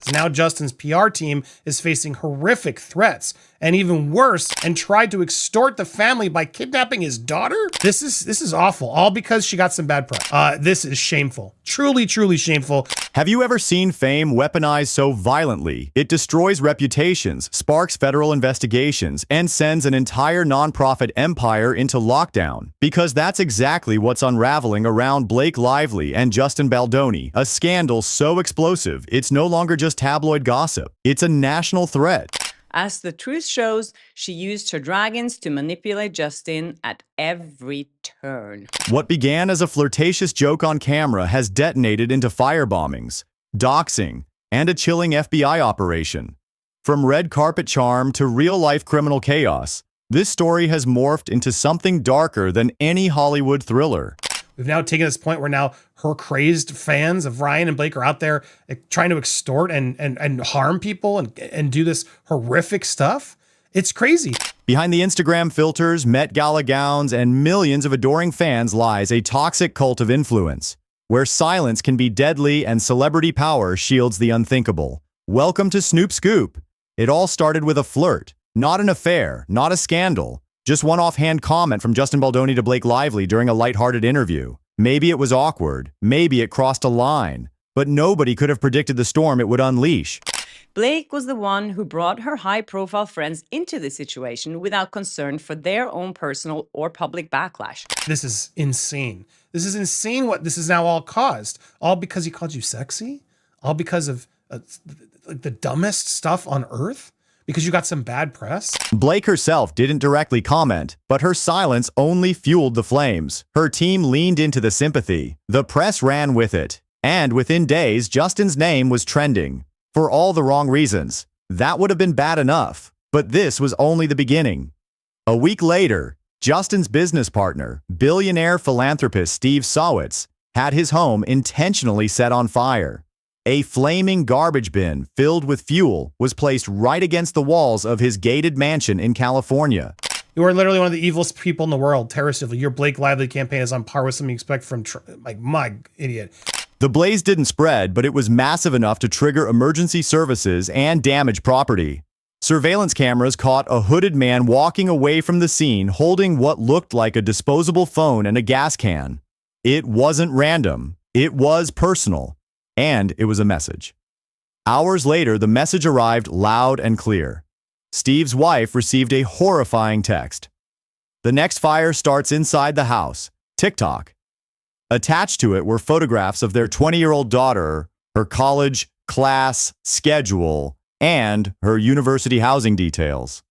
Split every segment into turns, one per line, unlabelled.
So now Justin's PR team is facing horrific threats, and even worse, and tried to extort the family by kidnapping his daughter? This is awful, all because she got some bad press. This is shameful. Truly, truly shameful.
Have you ever seen fame weaponized so violently it destroys reputations, sparks federal investigations, and sends an entire nonprofit empire into lockdown? Because that's exactly what's unraveling around Blake Lively and Justin Baldoni, a scandal so explosive it's no longer just tabloid gossip. It's a national threat.
As the truth shows, she used her dragons to manipulate Justin at every turn.
What began as a flirtatious joke on camera has detonated into firebombings, doxing, and a chilling FBI operation. From red carpet charm to real-life criminal chaos, this story has morphed into something darker than any Hollywood thriller.
We've now taken this point where now her crazed fans of Ryan and Blake are out there trying to extort and harm people and do this horrific stuff. It's crazy.
Behind the Instagram filters, Met Gala gowns, and millions of adoring fans lies a toxic cult of influence, where silence can be deadly and celebrity power shields the unthinkable. Welcome to Snoop Scoop. It all started with a flirt, not an affair, not a scandal. Just one offhand comment from Justin Baldoni to Blake Lively during a lighthearted interview. Maybe it was awkward, maybe it crossed a line, but nobody could have predicted the storm it would unleash.
Blake was the one who brought her high-profile friends into the situation without concern for their own personal or public backlash.
This is insane. This is insane what this is now all caused. All because he called you sexy? All because of the dumbest stuff on earth? Because you got some bad press?
Blake herself didn't directly comment, but her silence only fueled the flames. Her team leaned into the sympathy. The press ran with it. And within days, Justin's name was trending. For all the wrong reasons. That would have been bad enough. But this was only the beginning. A week later, Justin's business partner, billionaire philanthropist Steve Sowitz, had his home intentionally set on fire. A flaming garbage bin filled with fuel was placed right against the walls of his gated mansion in California.
You are literally one of the evilest people in the world, terroristically. Your Blake Lively campaign is on par with something you expect from, my idiot.
The blaze didn't spread, but it was massive enough to trigger emergency services and damage property. Surveillance cameras caught a hooded man walking away from the scene holding what looked like a disposable phone and a gas can. It wasn't random. It was personal. And it was a message. Hours later, the message arrived loud and clear. Steve's wife received a horrifying text. The next fire starts inside the house. TikTok. Attached to it were photographs of their 20-year-old daughter, her college, class, schedule, and her university housing details.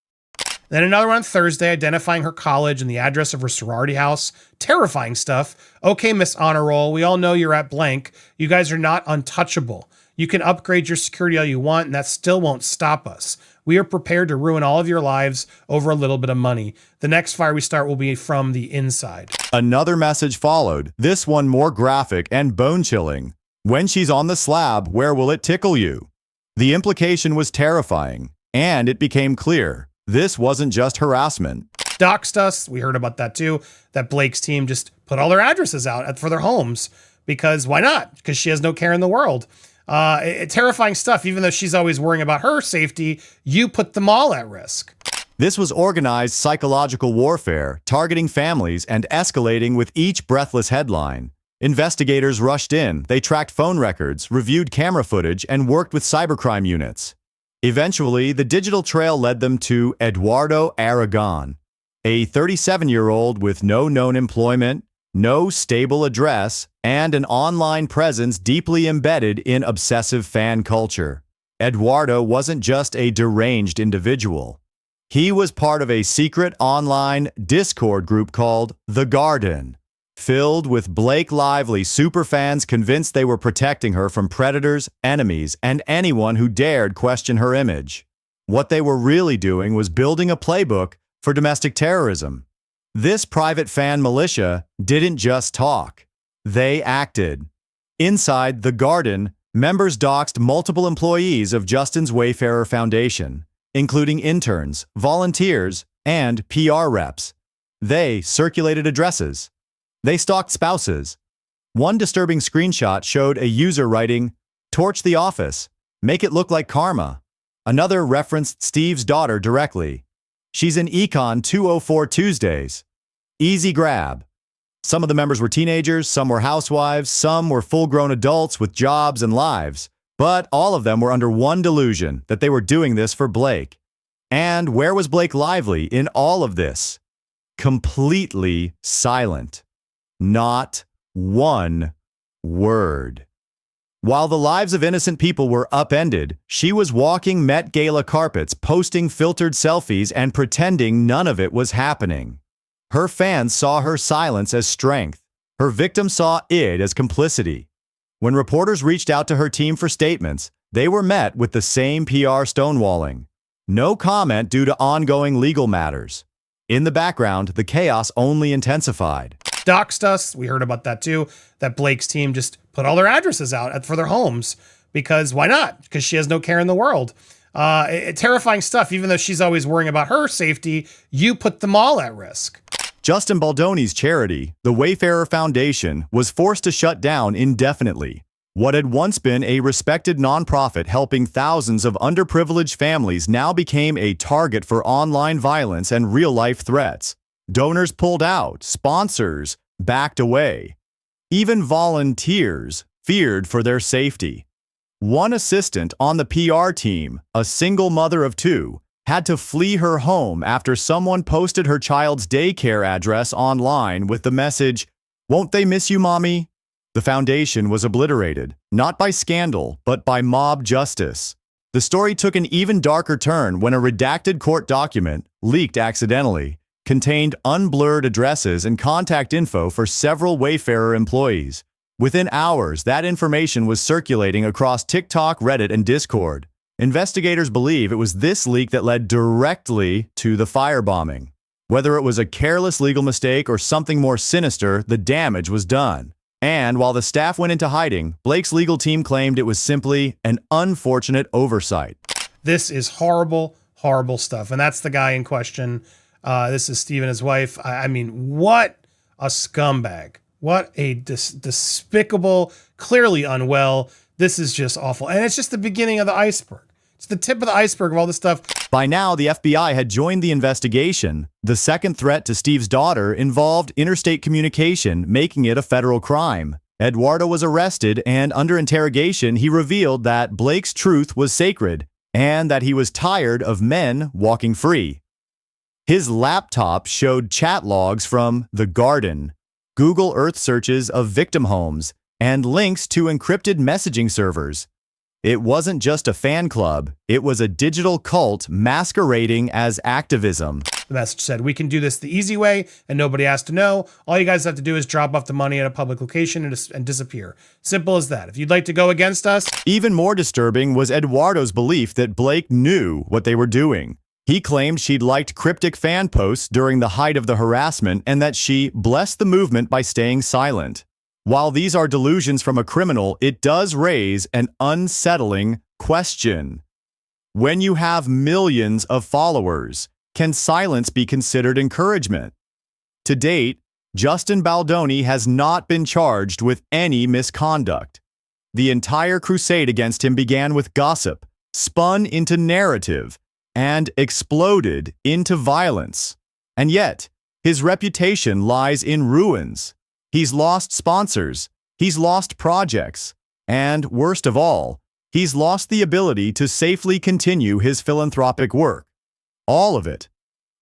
Then another one on Thursday identifying her college and the address of her sorority house. Terrifying stuff. Okay, Miss Honor Roll, we all know you're at blank. You guys are not untouchable. You can upgrade your security all you want, and that still won't stop us. We are prepared to ruin all of your lives over a little bit of money. The next fire we start will be from the inside.
Another message followed, this one more graphic and bone-chilling. When she's on the slab, where will it tickle you? The implication was terrifying, and it became clear. This wasn't just harassment.
Doxed us. We heard about that too. That Blake's team just put all their addresses out for their homes because why not? Because she has no care in the world. Terrifying stuff. Even though she's always worrying about her safety, you put them all at risk.
This was organized psychological warfare, targeting families and escalating with each breathless headline. Investigators rushed in. They tracked phone records, reviewed camera footage, and worked with cybercrime units. Eventually, the digital trail led them to Eduardo Aragon, a 37-year-old with no known employment, no stable address, and an online presence deeply embedded in obsessive fan culture. Eduardo wasn't just a deranged individual. He was part of a secret online Discord group called The Garden, filled with Blake Lively superfans convinced they were protecting her from predators, enemies, and anyone who dared question her image. What they were really doing was building a playbook for domestic terrorism. This private fan militia didn't just talk. They acted. Inside The Garden, members doxed multiple employees of Justin's Wayfarer Foundation, including interns, volunteers, and PR reps. They circulated addresses. They stalked spouses. One disturbing screenshot showed a user writing, "Torch the office," Make it look like karma. Another referenced Steve's daughter directly. She's in Econ 204 Tuesdays. Easy grab. Some of the members were teenagers, some were housewives, some were full-grown adults with jobs and lives. But all of them were under one delusion, that they were doing this for Blake. And where was Blake Lively in all of this? Completely silent. Not one word. While the lives of innocent people were upended, she was walking Met Gala carpets, posting filtered selfies, and pretending none of it was happening. Her fans saw her silence as strength. Her victims saw it as complicity. When reporters reached out to her team for statements, they were met with the same PR stonewalling. No comment due to ongoing legal matters. In the background, the chaos only intensified.
Doxed us. We heard about that too, that Blake's team just put all their addresses out for their homes because why not? Because she has no care in the world. Terrifying stuff. Even though she's always worrying about her safety, you put them all at risk.
Justin Baldoni's charity, the Wayfarer Foundation, was forced to shut down indefinitely. What had once been a respected nonprofit helping thousands of underprivileged families now became a target for online violence and real-life threats. Donors pulled out, sponsors backed away. Even volunteers feared for their safety. One assistant on the PR team, a single mother of two, had to flee her home after someone posted her child's daycare address online with the message, "Won't they miss you, mommy?" The foundation was obliterated, not by scandal, but by mob justice. The story took an even darker turn when a redacted court document, leaked accidentally, contained unblurred addresses and contact info for several Wayfarer employees. Within hours, that information was circulating across TikTok, Reddit, and Discord. Investigators believe it was this leak that led directly to the firebombing. Whether it was a careless legal mistake or something more sinister, the damage was done. And while the staff went into hiding, Blake's legal team claimed it was simply an unfortunate oversight.
This is horrible, horrible stuff. And that's the guy in question. This is Steve and his wife. I mean, what a scumbag. What a despicable, clearly unwell. This is just awful. And it's just the beginning of the iceberg. It's the tip of the iceberg of all this stuff.
By now, the FBI had joined the investigation. The second threat to Steve's daughter involved interstate communication, making it a federal crime. Eduardo was arrested, and under interrogation, he revealed that Blake's truth was sacred and that he was tired of men walking free. His laptop showed chat logs from The Garden, Google Earth searches of victim homes, and links to encrypted messaging servers. It wasn't just a fan club, it was a digital cult masquerading as activism.
The message said, "We can do this the easy way and nobody has to know. All you guys have to do is drop off the money at a public location and disappear. Simple as that. If you'd like to go against us."
Even more disturbing was Eduardo's belief that Blake knew what they were doing. He claimed she'd liked cryptic fan posts during the height of the harassment and that she blessed the movement by staying silent. While these are delusions from a criminal, it does raise an unsettling question. When you have millions of followers, can silence be considered encouragement? To date, Justin Baldoni has not been charged with any misconduct. The entire crusade against him began with gossip, spun into narrative, and exploded into violence. And yet, his reputation lies in ruins. He's lost sponsors, he's lost projects, and worst of all, he's lost the ability to safely continue his philanthropic work. All of it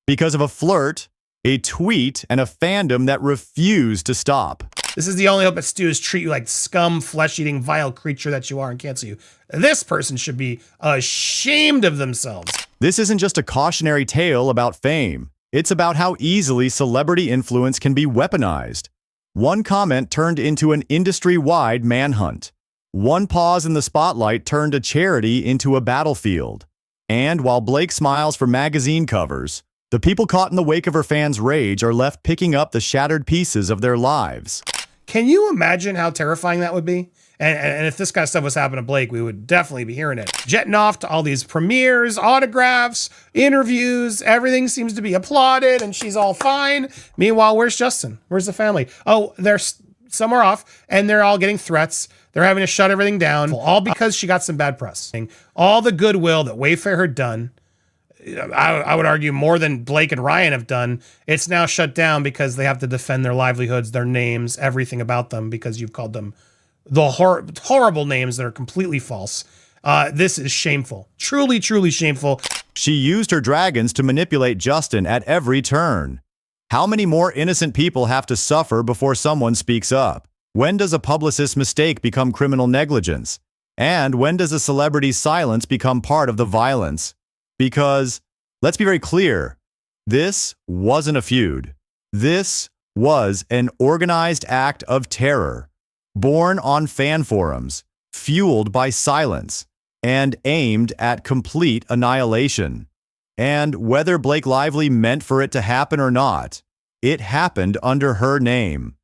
because of a flirt, a tweet, and a fandom that refused to stop.
This is the only hope that Stu is treat you like scum, flesh-eating, vile creature that you are and cancel you. This person should be ashamed of themselves.
This isn't just a cautionary tale about fame. It's about how easily celebrity influence can be weaponized. One comment turned into an industry-wide manhunt. One pause in the spotlight turned a charity into a battlefield. And while Blake smiles for magazine covers, the people caught in the wake of her fans' rage are left picking up the shattered pieces of their lives.
Can you imagine how terrifying that would be? And if this kind of stuff was happening to Blake, we would definitely be hearing it. Jetting off to all these premieres, autographs, interviews, everything seems to be applauded and she's all fine. Meanwhile, where's Justin? Where's the family? Oh, they're somewhere off, and they're all getting threats. They're having to shut everything down, all because she got some bad press. All the goodwill that Wayfair had done, I would argue more than Blake and Ryan have done, it's now shut down because they have to defend their livelihoods, their names, everything about them, because you've called them the horrible names that are completely false. This is shameful. Truly, truly shameful.
She used her dragons to manipulate Justin at every turn. How many more innocent people have to suffer before someone speaks up? When does a publicist's mistake become criminal negligence? And when does a celebrity's silence become part of the violence? Because, let's be very clear, this wasn't a feud. This was an organized act of terror, born on fan forums, fueled by silence, and aimed at complete annihilation. And whether Blake Lively meant for it to happen or not, it happened under her name.